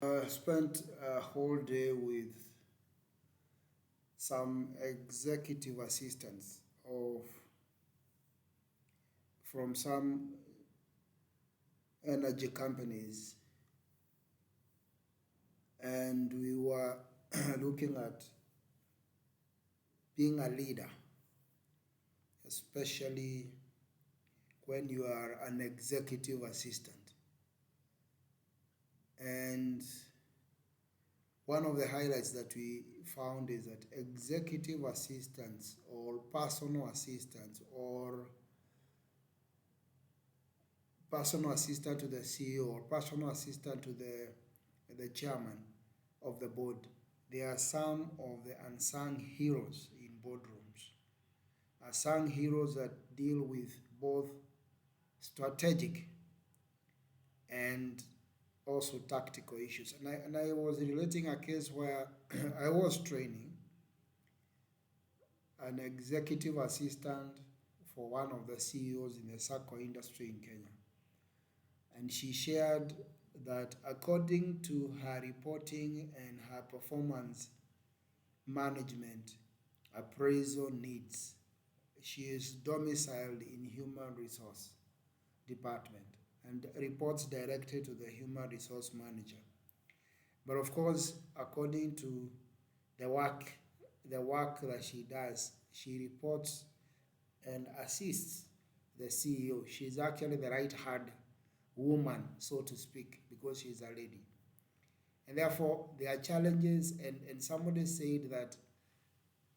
I spent a whole day with some executive assistants of from some energy companies, and we were looking at being a leader, especially when you are an executive assistant. And one of the highlights that we found is that executive assistants or personal assistants or personal assistant to the CEO or personal assistant to the chairman of the board. They are some of the unsung heroes in boardrooms. Unsung heroes that deal with both strategic and also tactical issues. And I was relating a case where I was training an executive assistant for one of the CEOs in the sacco industry in Kenya. And she shared that according to her reporting and her performance management appraisal needs, she is domiciled in human resource department and reports directly to the human resource manager. But of course, according to the work the work that she does, she reports and assists the CEO. She's actually the right hand woman, so to speak, because she's a lady. And therefore, there are challenges, and somebody said that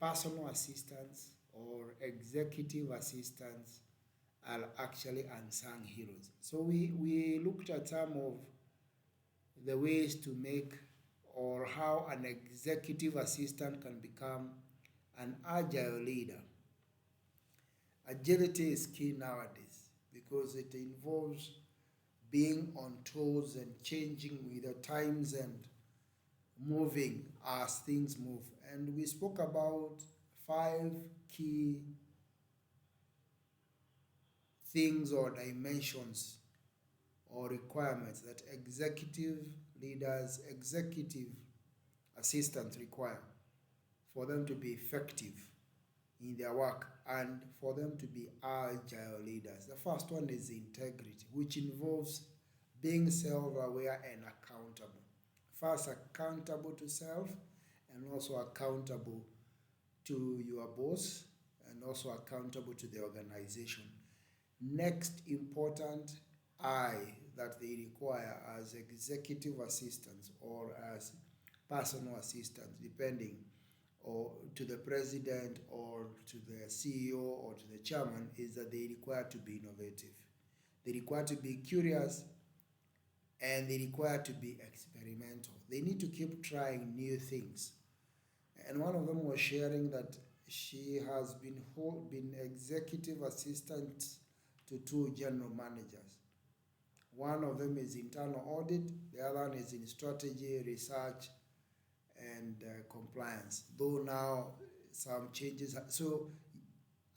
personal assistants or executive assistants are actually unsung heroes. So we looked at some of the ways to make or how an executive assistant can become an agile leader. Agility is key nowadays because it involves being on toes and changing with the times and moving as things move. And we spoke about five key things or dimensions or requirements that executive leaders, executive assistants require for them to be effective in their work and for them to be agile leaders. The first one is integrity, which involves being self aware and accountable. First, accountable to self and also accountable to your boss and also accountable to the organization. Next important I that they require as executive assistants or as personal assistants, depending or to the president or to the CEO or to the chairman, is that they require to be innovative. They require to be curious and they require to be experimental. They need to keep trying new things. And one of them was sharing that she has been executive assistant to two general managers. One of them is internal audit, the other one is in strategy, research, and compliance. Though now some changes. So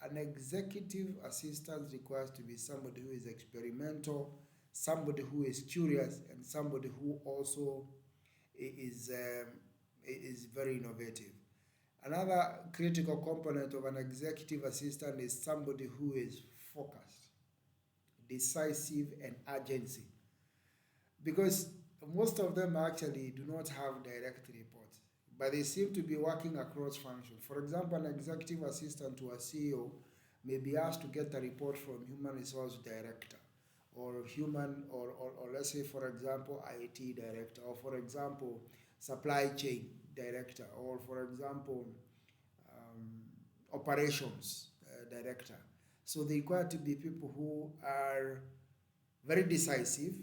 an executive assistant requires to be somebody who is experimental, somebody who is curious, and somebody who also is very innovative. Another critical component of an executive assistant is somebody who is focused, decisive, and urgency. Because most of them actually do not have direct reports, but they seem to be working across functions. For example, an executive assistant to a CEO may be asked to get a report from human resource director or or let's say for example IT director or for example supply chain director or for example operations director. So they require to be people who are very decisive,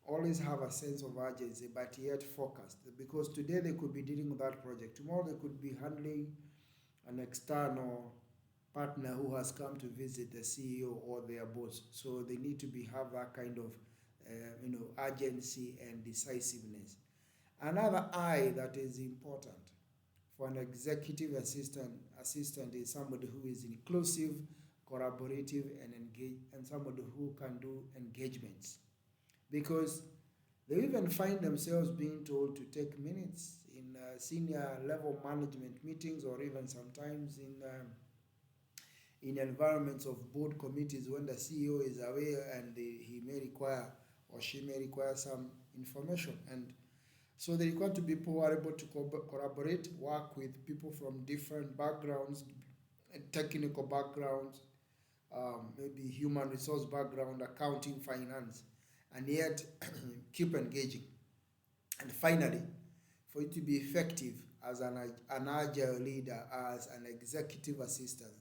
always have a sense of urgency, but yet focused. Because today they could be dealing with that project, tomorrow they could be handling an external partner who has come to visit the CEO or their boss. So they need to be have that kind of urgency and decisiveness. Another I that is important for an executive assistant is somebody who is inclusive, collaborative, and somebody who can do engagements. Because They even find themselves being told to take minutes in senior level management meetings, or even sometimes in environments of board committees when the CEO is away and he may require or she may require some information. And so they require to be people who are able to collaborate, work with people from different backgrounds, technical backgrounds, maybe human resource background, accounting, finance, and yet keep engaging. And finally, for you to be effective as an agile leader, as an executive assistant,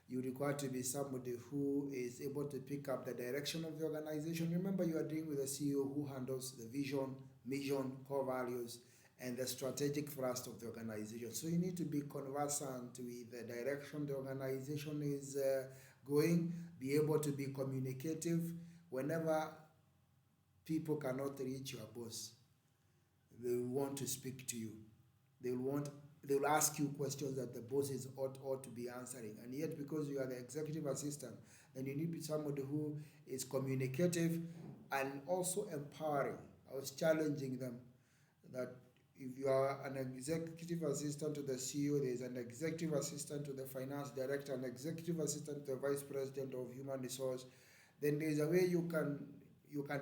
you require to be somebody who is able to pick up the direction of the organization. Remember, you are dealing with a CEO who handles the vision, mission, core values, and the strategic thrust of the organization. So you need to be conversant with the direction the organization is going, be able to be communicative whenever people cannot reach your boss. They will want to speak to you. They will ask you questions that the bosses ought to be answering. And yet, because you are the executive assistant, then you need to be somebody who is communicative and also empowering. I was challenging them that if you are an executive assistant to the CEO, there is an executive assistant to the finance director, an executive assistant to the vice president of human resource, then there is a way you can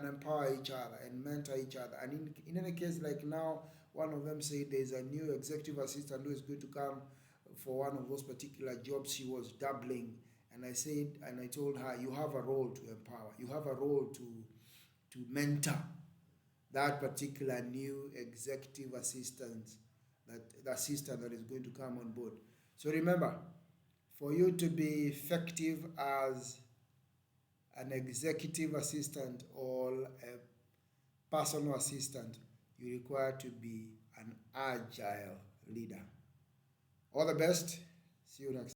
empower each other and mentor each other. And in any case, like now, one of them said there's a new executive assistant who is going to come for one of those particular jobs she was dabbling. And I said, and I told her, you have a role to empower. You have a role to mentor that particular new executive assistant, that the assistant that is going to come on board. So remember, for you to be effective as an executive assistant or a personal assistant, you require to be an agile leader. All the best. See you next time.